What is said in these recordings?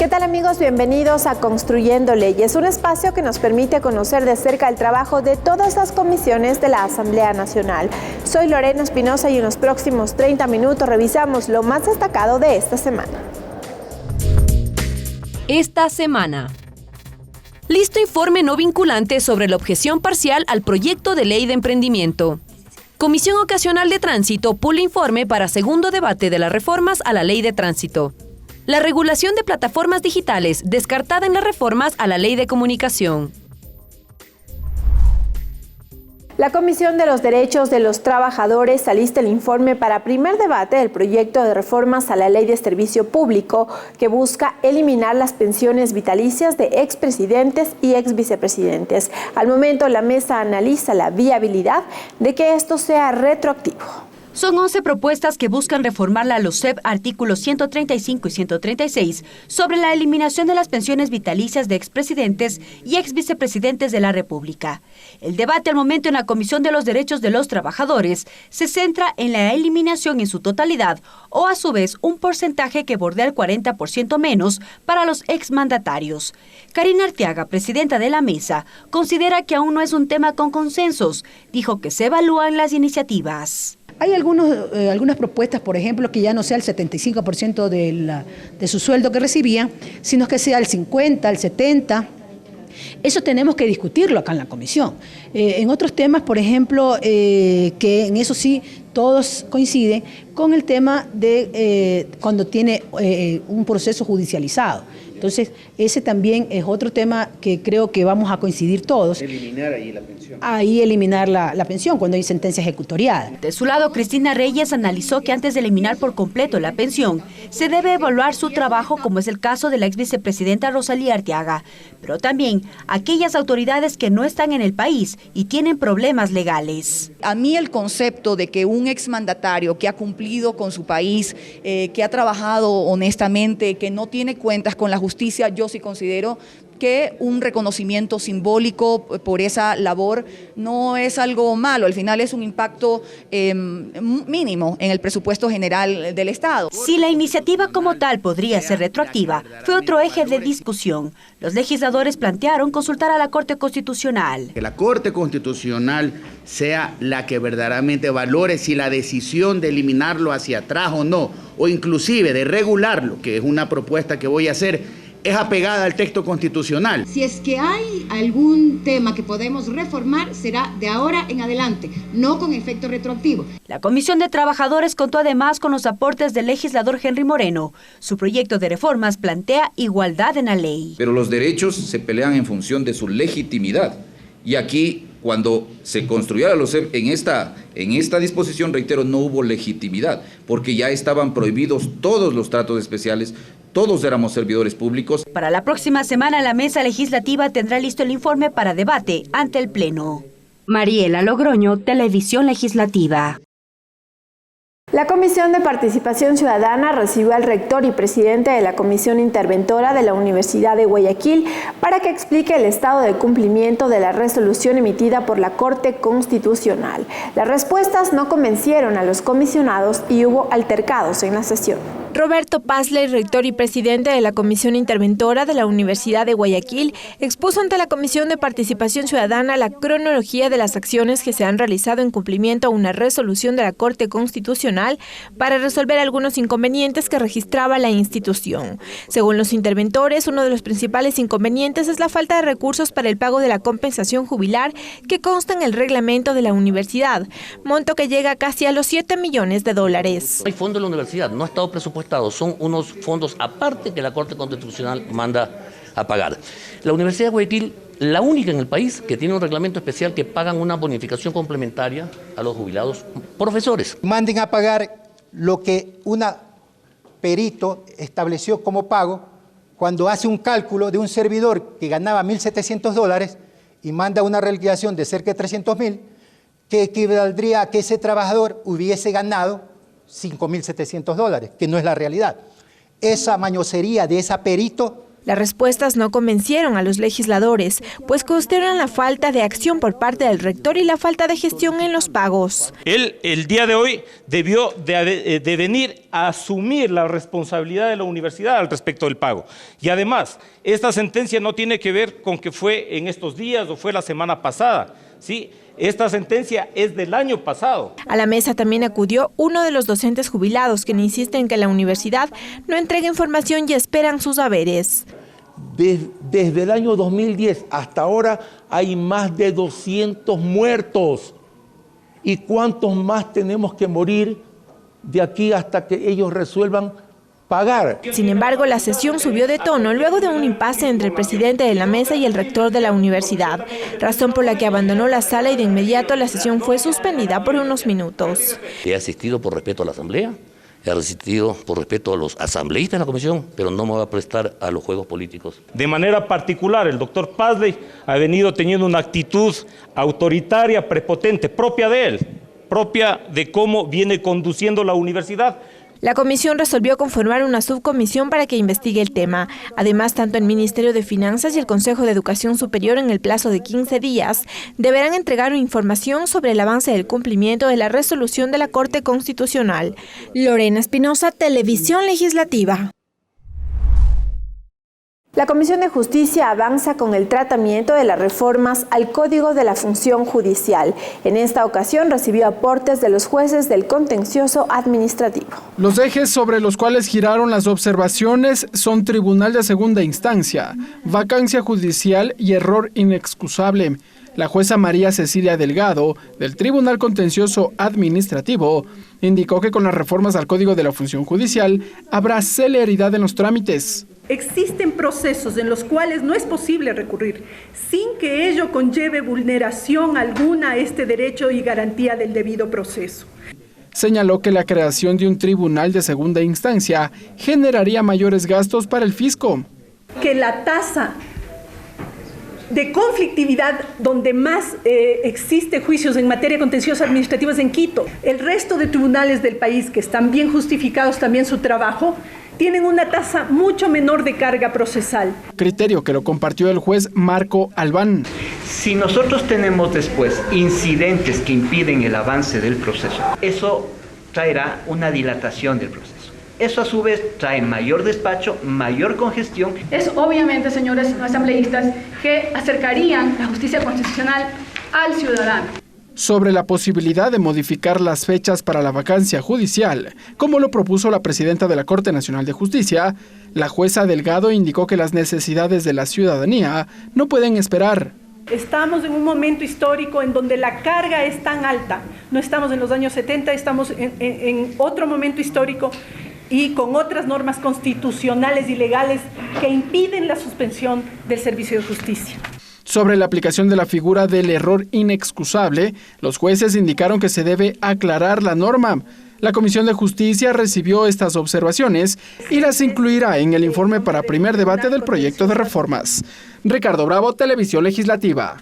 ¿Qué tal, amigos? Bienvenidos a Construyendo Leyes, un espacio que nos permite conocer de cerca el trabajo de todas las comisiones de la Asamblea Nacional. Soy Lorena Espinosa y en los próximos 30 minutos revisamos lo más destacado de esta semana. Esta semana. Listo informe no vinculante sobre la objeción parcial al proyecto de ley de emprendimiento. Comisión Ocasional de Tránsito pula informe para segundo debate de las reformas a la Ley de Tránsito. La regulación de plataformas digitales descartada en las reformas a la Ley de Comunicación. La Comisión de los Derechos de los Trabajadores alista el informe para primer debate del proyecto de reformas a la Ley de Servicio Público que busca eliminar las pensiones vitalicias de expresidentes y exvicepresidentes. Al momento, la mesa analiza la viabilidad de que esto sea retroactivo. Son 11 propuestas que buscan reformar la LOCEP artículos 135 y 136 sobre la eliminación de las pensiones vitalicias de expresidentes y exvicepresidentes de la República. El debate al momento en la Comisión de los Derechos de los Trabajadores se centra en la eliminación en su totalidad o a su vez un porcentaje que bordea el 40% menos para los exmandatarios. Karina Arteaga, presidenta de la mesa, considera que aún no es un tema con consensos. Dijo que se evalúan las iniciativas. Hay algunas propuestas, por ejemplo, que ya no sea el 75% de su sueldo que recibía, sino que sea el 50%, el 70%. Eso tenemos que discutirlo acá en la comisión. En otros temas, por ejemplo, que en eso sí todos coinciden, con el tema de cuando tiene un proceso judicializado. Entonces, ese también es otro tema que creo que vamos a coincidir todos. Eliminar ahí la pensión. Ahí eliminar la pensión cuando hay sentencia ejecutoriada. De su lado, Cristina Reyes analizó que antes de eliminar por completo la pensión, se debe evaluar su trabajo, como es el caso de la ex vicepresidenta Rosalía Arteaga, pero también aquellas autoridades que no están en el país y tienen problemas legales. A mí el concepto de que un exmandatario que ha cumplido con su país, que ha trabajado honestamente, que no tiene cuentas con la justicia, yo sí considero que un reconocimiento simbólico por esa labor no es algo malo, al final es un impacto mínimo en el presupuesto general del Estado. Si la iniciativa como tal podría ser retroactiva, fue otro eje de discusión. Los legisladores plantearon consultar a la Corte Constitucional. Que la Corte Constitucional sea la que verdaderamente valore si la decisión de eliminarlo hacia atrás o no, o inclusive de regularlo, que es una propuesta que voy a hacer, es apegada al texto constitucional. Si es que hay algún tema que podemos reformar, será de ahora en adelante, no con efecto retroactivo. La Comisión de Trabajadores contó además con los aportes del legislador Henry Moreno. Su proyecto de reformas plantea igualdad en la ley. Pero los derechos se pelean en función de su legitimidad. Y aquí, cuando se construyó la LOCEP, en esta disposición, reitero, no hubo legitimidad, porque ya estaban prohibidos todos los tratos especiales. Todos éramos servidores públicos. Para la próxima semana, la mesa legislativa tendrá listo el informe para debate ante el Pleno. Mariela Logroño, Televisión Legislativa. La Comisión de Participación Ciudadana recibió al rector y presidente de la Comisión Interventora de la Universidad de Guayaquil para que explique el estado de cumplimiento de la resolución emitida por la Corte Constitucional. Las respuestas no convencieron a los comisionados y hubo altercados en la sesión. Roberto Pazley, rector y presidente de la Comisión Interventora de la Universidad de Guayaquil, expuso ante la Comisión de Participación Ciudadana la cronología de las acciones que se han realizado en cumplimiento a una resolución de la Corte Constitucional para resolver algunos inconvenientes que registraba la institución. Según los interventores, uno de los principales inconvenientes es la falta de recursos para el pago de la compensación jubilar que consta en el reglamento de la universidad, monto que llega casi a los $7 millones. Hay fondo en la universidad, no ha estado presupuestado. Son unos fondos aparte que la Corte Constitucional manda a pagar. La Universidad de Guayaquil, la única en el país que tiene un reglamento especial que pagan una bonificación complementaria a los jubilados profesores. Manden a pagar lo que una perito estableció como pago cuando hace un cálculo de un servidor que ganaba $1.700 y manda una reliquidación de cerca de $300.000, que equivaldría a que ese trabajador hubiese ganado $5.700, que no es la realidad. Esa mañosería de esa perito Las respuestas no convencieron a los legisladores, pues cuestionan la falta de acción por parte del rector y la falta de gestión en los pagos. Él, el día de hoy, debió de venir a asumir la responsabilidad de la universidad al respecto del pago. Y además, esta sentencia no tiene que ver con que fue en estos días o fue la semana pasada, ¿sí? Esta sentencia es del año pasado. A la mesa también acudió uno de los docentes jubilados, quien insiste en que la universidad no entrega información y esperan sus haberes. Desde el año 2010 hasta ahora hay más de 200 muertos. ¿Y cuántos más tenemos que morir de aquí hasta que ellos resuelvan pagar? Sin embargo, la sesión subió de tono luego de un impasse entre el presidente de la mesa y el rector de la universidad, razón por la que abandonó la sala y de inmediato la sesión fue suspendida por unos minutos. He asistido por respeto a la asamblea, he asistido por respeto a los asambleístas de la comisión, pero no me voy a prestar a los juegos políticos. De manera particular, el doctor Pazley ha venido teniendo una actitud autoritaria, prepotente, propia de él, propia de cómo viene conduciendo la universidad. La comisión resolvió conformar una subcomisión para que investigue el tema. Además, tanto el Ministerio de Finanzas y el Consejo de Educación Superior en el plazo de 15 días deberán entregar información sobre el avance del cumplimiento de la resolución de la Corte Constitucional. Lorena Espinosa, Televisión Legislativa. La Comisión de Justicia avanza con el tratamiento de las reformas al Código de la Función Judicial. En esta ocasión recibió aportes de los jueces del contencioso administrativo. Los ejes sobre los cuales giraron las observaciones son Tribunal de Segunda Instancia, vacancia judicial y error inexcusable. La jueza María Cecilia Delgado, del Tribunal Contencioso Administrativo, indicó que con las reformas al Código de la Función Judicial habrá celeridad en los trámites. Existen procesos en los cuales no es posible recurrir sin que ello conlleve vulneración alguna a este derecho y garantía del debido proceso. Señaló que la creación de un tribunal de segunda instancia generaría mayores gastos para el fisco. Que la tasa de conflictividad donde más existe juicios en materia contenciosa administrativa es en Quito. El resto de tribunales del país, que están bien justificados también su trabajo, tienen una tasa mucho menor de carga procesal. Criterio que lo compartió el juez Marco Albán. Si nosotros tenemos después incidentes que impiden el avance del proceso, eso traerá una dilatación del proceso. Eso a su vez trae mayor despacho, mayor congestión. Es obviamente, señores asambleístas, que acercarían la justicia constitucional al ciudadano. Sobre la posibilidad de modificar las fechas para la vacancia judicial, como lo propuso la presidenta de la Corte Nacional de Justicia, la jueza Delgado indicó que las necesidades de la ciudadanía no pueden esperar. Estamos en un momento histórico en donde la carga es tan alta. No estamos en los años 70, estamos en otro momento histórico y con otras normas constitucionales y legales que impiden la suspensión del servicio de justicia. Sobre la aplicación de la figura del error inexcusable, los jueces indicaron que se debe aclarar la norma. La Comisión de Justicia recibió estas observaciones y las incluirá en el informe para primer debate del proyecto de reformas. Ricardo Bravo, Televisión Legislativa.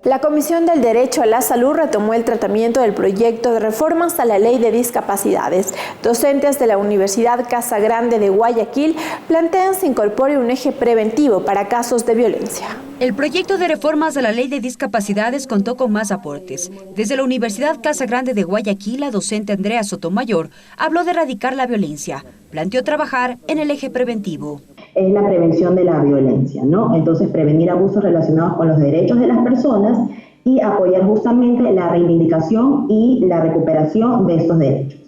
La Comisión del Derecho a la Salud retomó el tratamiento del proyecto de reformas a la Ley de Discapacidades. Docentes de la Universidad Casa Grande de Guayaquil plantean se incorpore un eje preventivo para casos de violencia. El proyecto de reformas a la Ley de Discapacidades contó con más aportes. Desde la Universidad Casa Grande de Guayaquil, la docente Andrea Sotomayor habló de erradicar la violencia. Planteó trabajar en el eje preventivo. Es la prevención de la violencia, ¿no? Entonces, prevenir abusos relacionados con los derechos de las personas y apoyar justamente la reivindicación y la recuperación de estos derechos.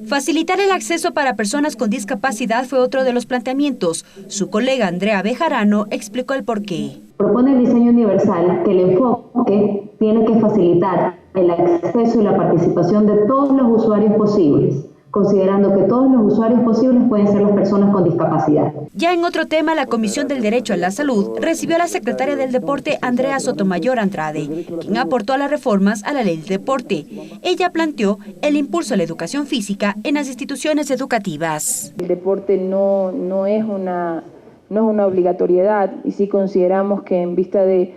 Facilitar el acceso para personas con discapacidad fue otro de los planteamientos. Su colega Andrea Bejarano explicó el porqué. Propone el diseño universal que el enfoque tiene que facilitar el acceso y la participación de todos los usuarios posibles, considerando que todos los usuarios posibles pueden ser las personas con discapacidad. Ya en otro tema, la Comisión del Derecho a la Salud recibió a la secretaria del Deporte, Andrea Sotomayor Andrade, quien aportó a las reformas a la Ley del Deporte. Ella planteó el impulso a la educación física en las instituciones educativas. El deporte no es una obligatoriedad y sí consideramos que en vista de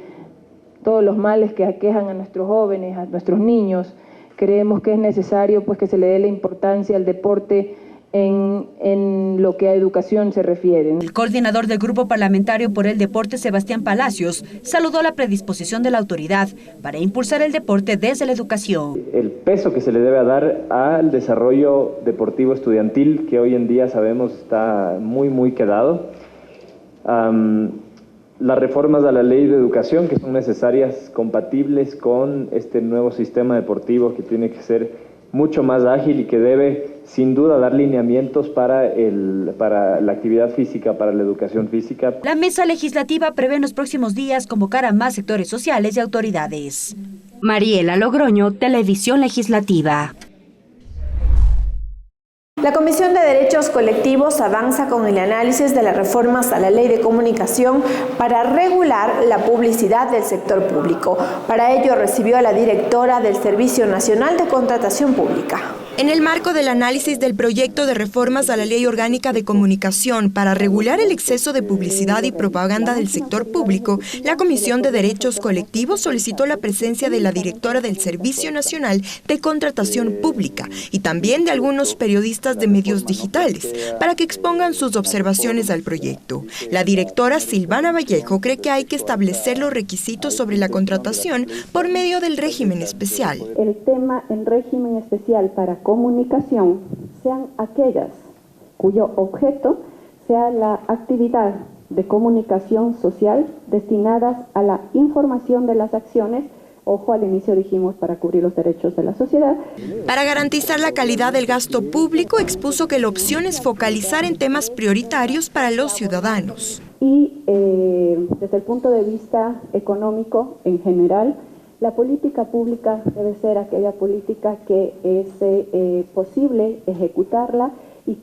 todos los males que aquejan a nuestros jóvenes, a nuestros niños, creemos que es necesario pues que se le dé la importancia al deporte en lo que a educación se refiere. El coordinador del Grupo Parlamentario por el Deporte, Sebastián Palacios, saludó la predisposición de la autoridad para impulsar el deporte desde la educación. El peso que se le debe dar al desarrollo deportivo estudiantil, que hoy en día sabemos está muy quedado. Las reformas a la ley de educación que son necesarias, compatibles con este nuevo sistema deportivo que tiene que ser mucho más ágil y que debe sin duda dar lineamientos para la actividad física, para la educación física. La mesa legislativa prevé en los próximos días convocar a más sectores sociales y autoridades. Mariela Logroño, Televisión Legislativa. La Comisión de Derechos Colectivos avanza con el análisis de las reformas a la Ley de Comunicación para regular la publicidad del sector público. Para ello recibió a la directora del Servicio Nacional de Contratación Pública. En el marco del análisis del proyecto de reformas a la Ley Orgánica de Comunicación para regular el exceso de publicidad y propaganda del sector público, la Comisión de Derechos Colectivos solicitó la presencia de la directora del Servicio Nacional de Contratación Pública y también de algunos periodistas de medios digitales para que expongan sus observaciones al proyecto. La directora Silvana Vallejo cree que hay que establecer los requisitos sobre la contratación por medio del régimen especial. El tema en régimen especial para comunicación sean aquellas cuyo objeto sea la actividad de comunicación social destinadas a la información de las acciones, ojo, al inicio dijimos para cubrir los derechos de la sociedad. Para garantizar la calidad del gasto público, expuso que la opción es focalizar en temas prioritarios para los ciudadanos. Y desde el punto de vista económico en general, la política pública debe ser aquella política que es posible ejecutarla y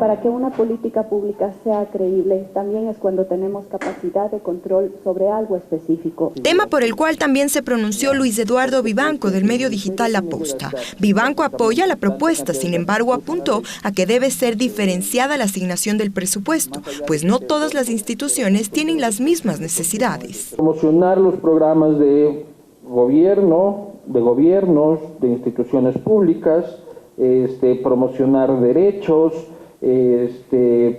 para que una política pública sea creíble también es cuando tenemos capacidad de control sobre algo específico. Tema por el cual también se pronunció Luis Eduardo Vivanco del medio digital La Posta. Vivanco apoya la propuesta, sin embargo apuntó a que debe ser diferenciada la asignación del presupuesto, pues no todas las instituciones tienen las mismas necesidades. Promocionar los programas de gobierno, de gobiernos, de instituciones públicas, promocionar derechos,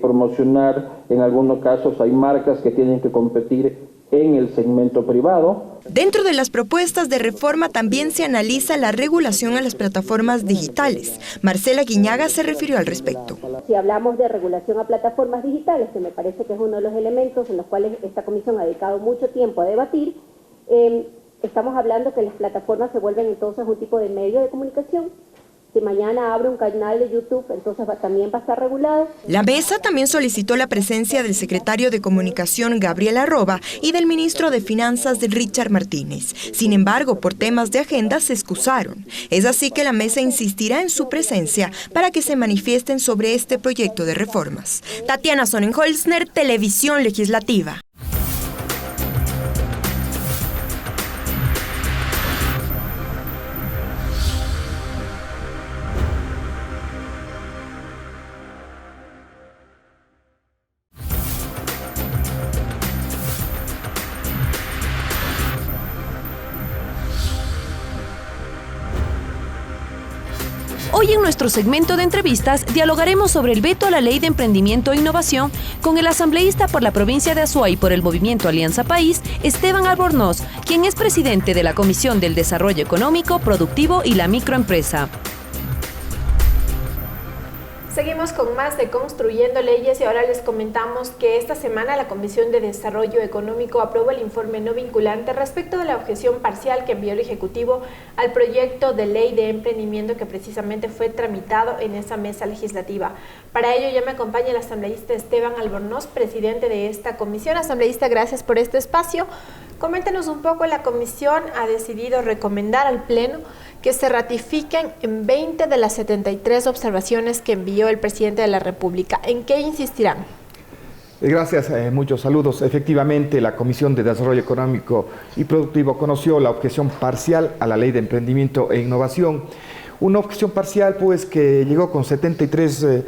promocionar, en algunos casos hay marcas que tienen que competir en el segmento privado. Dentro de las propuestas de reforma también se analiza la regulación a las plataformas digitales. Marcela Guiñaga se refirió al respecto. Si hablamos de regulación a plataformas digitales, que me parece que es uno de los elementos en los cuales esta comisión ha dedicado mucho tiempo a debatir, estamos hablando que las plataformas se vuelven entonces un tipo de medio de comunicación. Si mañana abre un canal de YouTube, entonces también va a estar regulado. La mesa también solicitó la presencia del secretario de Comunicación, Gabriel Arroba, y del ministro de Finanzas, Richard Martínez. Sin embargo, por temas de agenda se excusaron. Es así que la mesa insistirá en su presencia para que se manifiesten sobre este proyecto de reformas. Tatiana Sonnenholzner, Televisión Legislativa. Hoy en nuestro segmento de entrevistas dialogaremos sobre el veto a la Ley de Emprendimiento e Innovación con el asambleísta por la provincia de Azuay por el Movimiento Alianza País, Esteban Albornoz, quien es presidente de la Comisión del Desarrollo Económico, Productivo y la Microempresa. Seguimos con más de Construyendo Leyes y ahora les comentamos que esta semana la Comisión de Desarrollo Económico aprobó el informe no vinculante respecto de la objeción parcial que envió el Ejecutivo al proyecto de ley de emprendimiento que precisamente fue tramitado en esa mesa legislativa. Para ello ya me acompaña el asambleísta Esteban Albornoz, presidente de esta comisión. Asambleísta, gracias por este espacio. Coméntenos un poco, la comisión ha decidido recomendar al Pleno que se ratifiquen en 20 de las 73 observaciones que envió el presidente de la República. ¿En qué insistirán? Gracias, muchos saludos. Efectivamente, la Comisión de Desarrollo Económico y Productivo conoció la objeción parcial a la Ley de Emprendimiento e Innovación. Una objeción parcial, pues, que llegó con 73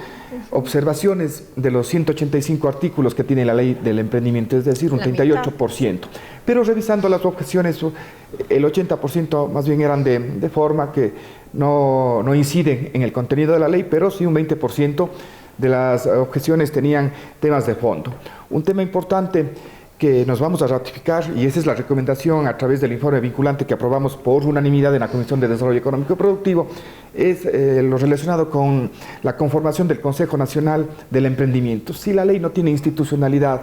observaciones de los 185 artículos que tiene la Ley del Emprendimiento, es decir, un 38%. Pero revisando las objeciones, el 80% más bien eran de forma que no inciden en el contenido de la ley, pero sí un 20% de las objeciones tenían temas de fondo. Un tema importante que nos vamos a ratificar, y esa es la recomendación a través del informe vinculante que aprobamos por unanimidad en la Comisión de Desarrollo Económico y Productivo, es lo relacionado con la conformación del Consejo Nacional del Emprendimiento. Si la ley no tiene institucionalidad,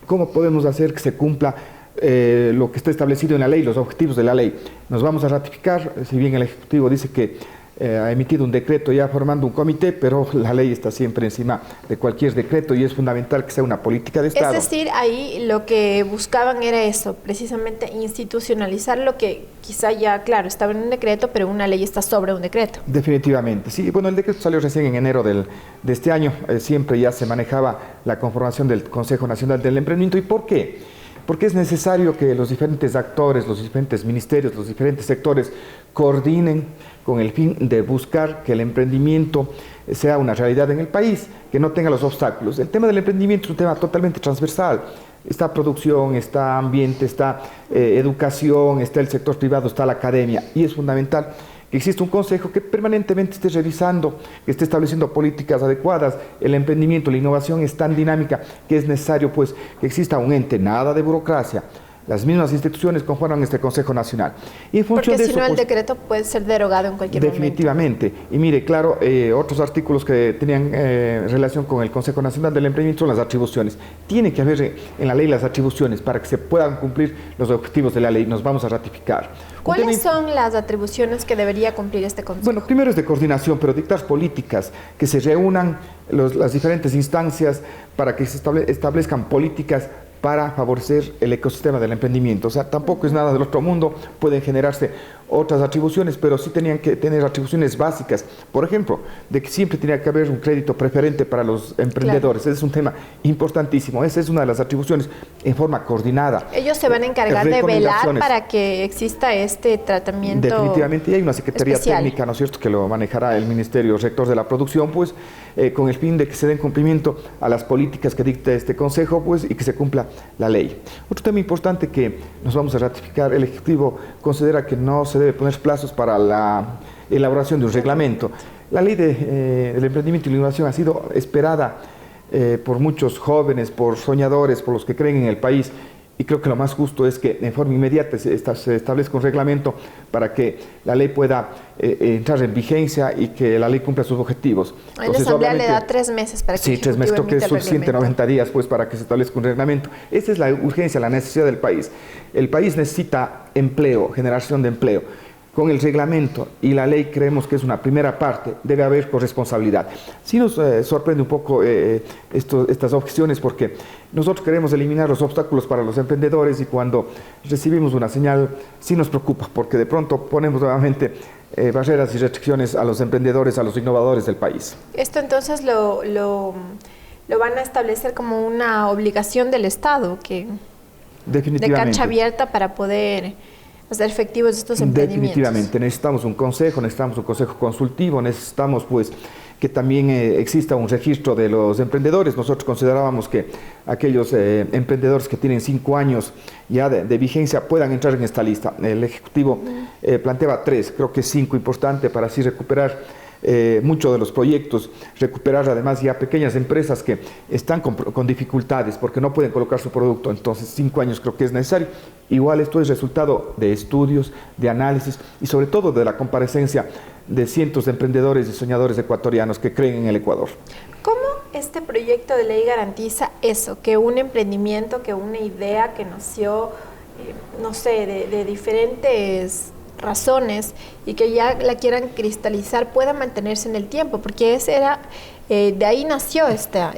¿cómo podemos hacer que se cumpla lo que está establecido en la ley, los objetivos de la ley? Nos vamos a ratificar, si bien el Ejecutivo dice que ha emitido un decreto ya formando un comité, pero la ley está siempre encima de cualquier decreto y es fundamental que sea una política de Estado. Es decir, ahí lo que buscaban era eso, precisamente institucionalizar lo que quizá ya, claro, estaba en un decreto, pero una ley está sobre un decreto. Definitivamente, sí. Bueno, el decreto salió recién en enero de este año, siempre ya se manejaba la conformación del Consejo Nacional del Emprendimiento. ¿Y por qué? Porque es necesario que los diferentes actores, los diferentes ministerios, los diferentes sectores coordinen con el fin de buscar que el emprendimiento sea una realidad en el país, que no tenga los obstáculos. El tema del emprendimiento es un tema totalmente transversal. Está producción, está ambiente, está educación, está el sector privado, está la academia, y es fundamental que exista un consejo que permanentemente esté revisando, que esté estableciendo políticas adecuadas. El emprendimiento, la innovación es tan dinámica que es necesario pues que exista un ente, nada de burocracia. Las mismas instituciones conforman este Consejo Nacional. Y en función porque de si eso, no el pues, decreto puede ser derogado en cualquier definitivamente. Momento. Y mire, claro, otros artículos que tenían relación con el Consejo Nacional del Emprendimiento son las atribuciones. Tiene que haber en la ley las atribuciones para que se puedan cumplir los objetivos de la ley. Nos vamos a ratificar. ¿Cuáles son las atribuciones que debería cumplir este Consejo? Bueno, primero es de coordinación, pero dictar políticas, que se reúnan las diferentes instancias para que se establezcan políticas para favorecer el ecosistema del emprendimiento. O sea, tampoco es nada del otro mundo, pueden generarse otras atribuciones, pero sí tenían que tener atribuciones básicas. Por ejemplo, de que siempre tenía que haber un crédito preferente para los emprendedores. Claro. Ese es un tema importantísimo. Esa es una de las atribuciones en forma coordinada. Ellos se van a encargar de velar para que exista este tratamiento. Definitivamente, y hay una Secretaría especial. Técnica, ¿no es cierto?, que lo manejará el Ministerio Rector de la Producción, pues, con el fin de que se den cumplimiento a las políticas que dicta este Consejo, pues, y que se cumpla la ley. Otro tema importante que nos vamos a ratificar: el Ejecutivo considera que no se debe poner plazos para la elaboración de un reglamento. La ley del emprendimiento y la innovación ha sido esperada por muchos jóvenes, por soñadores, por los que creen en el país, y creo que lo más justo es que en forma inmediata se establezca un reglamento para que la ley pueda entrar en vigencia y que la ley cumpla sus objetivos. A la Asamblea le da 3 meses para que sí, 3 meses, creo que es suficiente, 90 días pues para que se establezca un reglamento. Esa es la urgencia, la necesidad del país. El país necesita empleo, generación de empleo. Con el reglamento y la ley creemos que es una primera parte, debe haber corresponsabilidad. Sí nos sorprende un poco estas objeciones, porque nosotros queremos eliminar los obstáculos para los emprendedores, y cuando recibimos una señal sí nos preocupa, porque de pronto ponemos nuevamente barreras y restricciones a los emprendedores, a los innovadores del país. Esto entonces lo van a establecer como una obligación del Estado, que de cancha abierta para poder hacer efectivos estos emprendimientos. Definitivamente, necesitamos un consejo consultivo, necesitamos pues que también exista un registro de los emprendedores. Nosotros considerábamos que aquellos emprendedores que tienen 5 años ya de vigencia puedan entrar en esta lista. El Ejecutivo planteaba 3, creo que es 5 importante para así recuperar muchos de los proyectos, recuperar además ya pequeñas empresas que están con dificultades porque no pueden colocar su producto. Entonces 5 años creo que es necesario. Igual esto es resultado de estudios, de análisis y sobre todo de la comparecencia de cientos de emprendedores y soñadores ecuatorianos que creen en el Ecuador. ¿Cómo este proyecto de ley garantiza eso? Que un emprendimiento, que una idea que nació, no sé, de diferentes razones y que ya la quieran cristalizar pueda mantenerse en el tiempo, porque ese era de ahí nació esta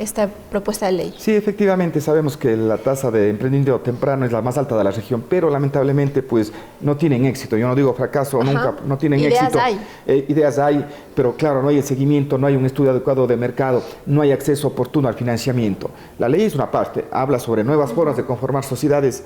propuesta de ley. Sí, efectivamente, sabemos que la tasa de emprendimiento temprano es la más alta de la región, pero lamentablemente pues no tienen éxito. Yo no digo fracaso, nunca, no tienen éxito. Ideas hay, pero claro, no hay el seguimiento, no hay un estudio adecuado de mercado, no hay acceso oportuno al financiamiento. La ley es una parte, habla sobre nuevas formas de conformar sociedades,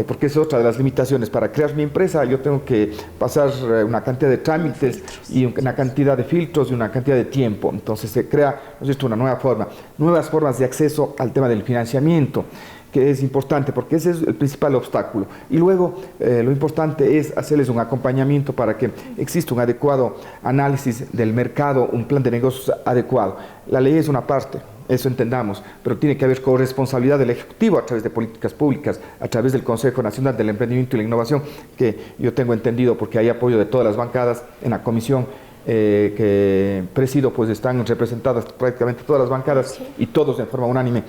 porque es otra de las limitaciones. Para crear mi empresa yo tengo que pasar una cantidad de trámites y una cantidad de filtros y una cantidad de tiempo. Entonces se crea, ¿no es esto?, una nueva forma, nuevas formas de acceso al tema del financiamiento, que es importante, porque ese es el principal obstáculo. Y luego lo importante es hacerles un acompañamiento para que exista un adecuado análisis del mercado, un plan de negocios adecuado. La ley es una parte, eso entendamos, pero tiene que haber corresponsabilidad del Ejecutivo a través de políticas públicas, a través del Consejo Nacional del Emprendimiento y la Innovación, que yo tengo entendido porque hay apoyo de todas las bancadas en la comisión que presido, pues están representadas prácticamente todas las bancadas y todos en forma unánime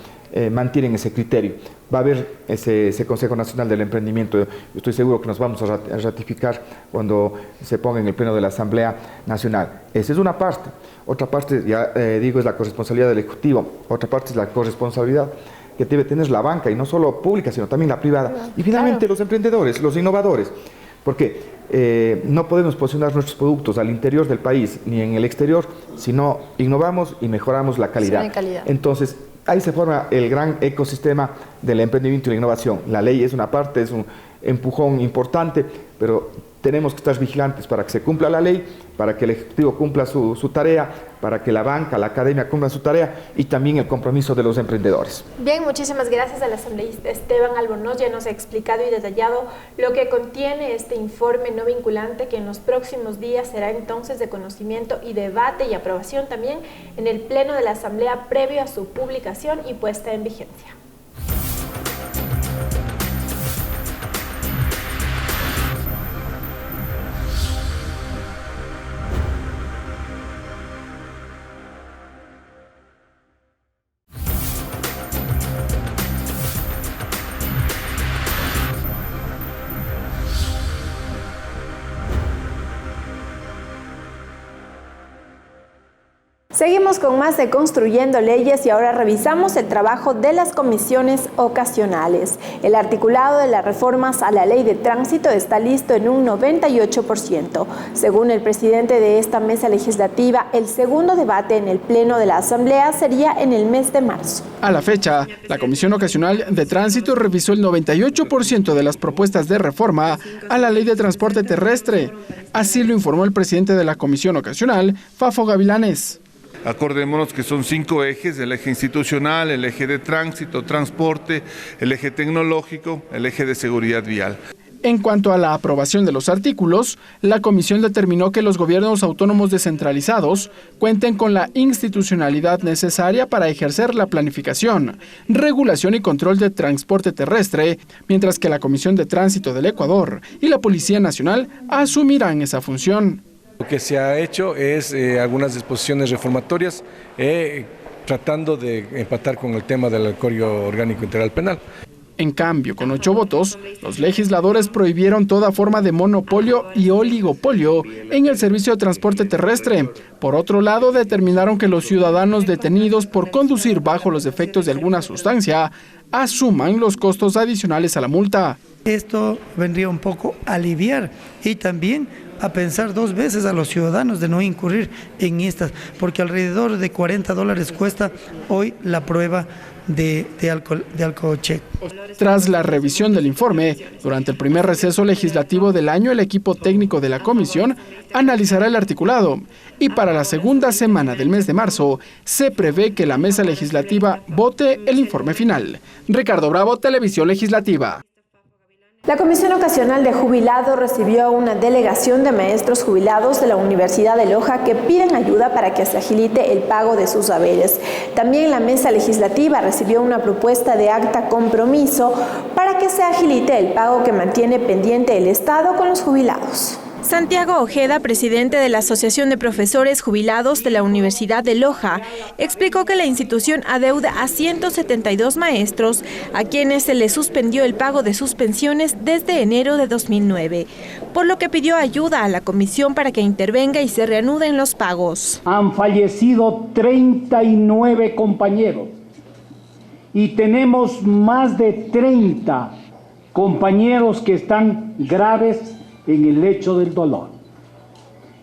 mantienen ese criterio. Va a haber ese Consejo Nacional del Emprendimiento. Yo estoy seguro que nos vamos a ratificar cuando se ponga en el Pleno de la Asamblea Nacional. Esa es una parte. Otra parte, ya digo, es la corresponsabilidad del Ejecutivo. Otra parte es la corresponsabilidad que debe tener la banca, y no solo pública, sino también la privada. Y finalmente los emprendedores, los innovadores. Porque no podemos posicionar nuestros productos al interior del país ni en el exterior si no innovamos y mejoramos la calidad. Entonces, ahí se forma el gran ecosistema del emprendimiento y la innovación. La ley es una parte, es un empujón importante, pero tenemos que estar vigilantes para que se cumpla la ley, para que el Ejecutivo cumpla su tarea, para que la banca, la academia cumplan su tarea, y también el compromiso de los emprendedores. Bien, muchísimas gracias al asambleísta Esteban Albornoz. Ya nos ha explicado y detallado lo que contiene este informe no vinculante, que en los próximos días será entonces de conocimiento y debate y aprobación también en el Pleno de la Asamblea previo a su publicación y puesta en vigencia. Seguimos con más de Construyendo Leyes y ahora revisamos el trabajo de las comisiones ocasionales. El articulado de las reformas a la Ley de Tránsito está listo en un 98%. Según el presidente de esta mesa legislativa, el segundo debate en el Pleno de la Asamblea sería en el mes de marzo. A la fecha, la Comisión Ocasional de Tránsito revisó el 98% de las propuestas de reforma a la Ley de Transporte Terrestre. Así lo informó el presidente de la Comisión Ocasional, Fafo Gavilanes. Acordémonos que son 5 ejes: el eje institucional, el eje de tránsito, transporte, el eje tecnológico, el eje de seguridad vial. En cuanto a la aprobación de los artículos, la comisión determinó que los gobiernos autónomos descentralizados cuenten con la institucionalidad necesaria para ejercer la planificación, regulación y control de transporte terrestre, mientras que la Comisión de Tránsito del Ecuador y la Policía Nacional asumirán esa función. Lo que se ha hecho es algunas disposiciones reformatorias tratando de empatar con el tema del Código Orgánico Integral Penal. En cambio, con 8 votos, los legisladores prohibieron toda forma de monopolio y oligopolio en el servicio de transporte terrestre. Por otro lado, determinaron que los ciudadanos detenidos por conducir bajo los efectos de alguna sustancia asuman los costos adicionales a la multa. Esto vendría un poco a aliviar y también a pensar 2 veces a los ciudadanos de no incurrir en estas, porque alrededor de $40 cuesta hoy la prueba de alcoholcheck. Tras la revisión del informe, durante el primer receso legislativo del año, el equipo técnico de la comisión analizará el articulado y para la segunda semana del mes de marzo se prevé que la mesa legislativa vote el informe final. Ricardo Bravo, Televisión Legislativa. La Comisión Ocasional de Jubilados recibió una delegación de maestros jubilados de la Universidad de Loja que piden ayuda para que se agilite el pago de sus haberes. También la mesa legislativa recibió una propuesta de acta compromiso para que se agilite el pago que mantiene pendiente el Estado con los jubilados. Santiago Ojeda, presidente de la Asociación de Profesores Jubilados de la Universidad de Loja, explicó que la institución adeuda a 172 maestros a quienes se les suspendió el pago de sus pensiones desde enero de 2009, por lo que pidió ayuda a la comisión para que intervenga y se reanuden los pagos. Han fallecido 39 compañeros y tenemos más de 30 compañeros que están graves en el lecho del dolor.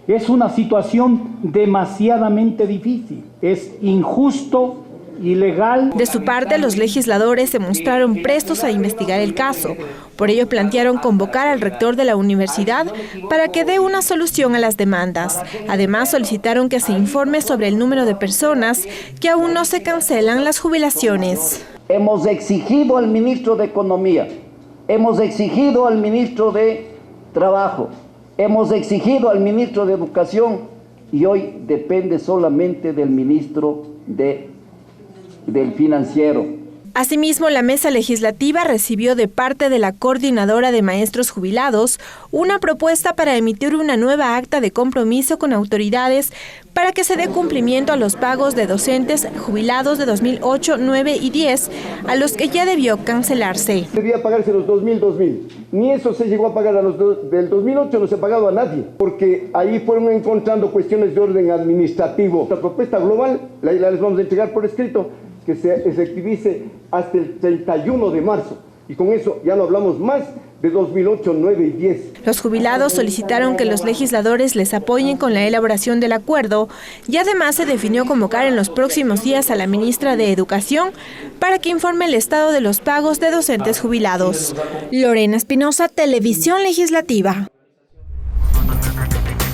Es una situación demasiadamente difícil, es injusto, ilegal. De su parte, los legisladores se mostraron prestos a investigar el caso. Por ello plantearon convocar al rector de la universidad para que dé una solución a las demandas. Además, solicitaron que se informe sobre el número de personas que aún no se cancelan las jubilaciones. Hemos exigido al ministro de Economía, hemos exigido al ministro de Trabajo, hemos exigido al ministro de Educación y hoy depende solamente del ministro del Financiero. Asimismo, la mesa legislativa recibió de parte de la Coordinadora de Maestros Jubilados una propuesta para emitir una nueva acta de compromiso con autoridades para que se dé cumplimiento a los pagos de docentes jubilados de 2008, 9 y 10, a los que ya debió cancelarse. Debía pagarse los 2000. Ni eso se llegó a pagar a los del 2008, no se ha pagado a nadie, porque ahí fueron encontrando cuestiones de orden administrativo. La propuesta global la les vamos a entregar por escrito, que se efectivice hasta el 31 de marzo. Y con eso ya no hablamos más de 2008, 9 y 10. Los jubilados solicitaron que los legisladores les apoyen con la elaboración del acuerdo y además se definió convocar en los próximos días a la ministra de Educación para que informe el estado de los pagos de docentes jubilados. Lorena Espinosa, Televisión Legislativa.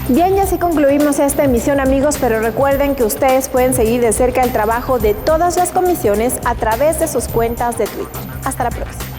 Bien, ya así concluimos esta emisión, amigos, pero recuerden que ustedes pueden seguir de cerca el trabajo de todas las comisiones a través de sus cuentas de Twitter. Hasta la próxima.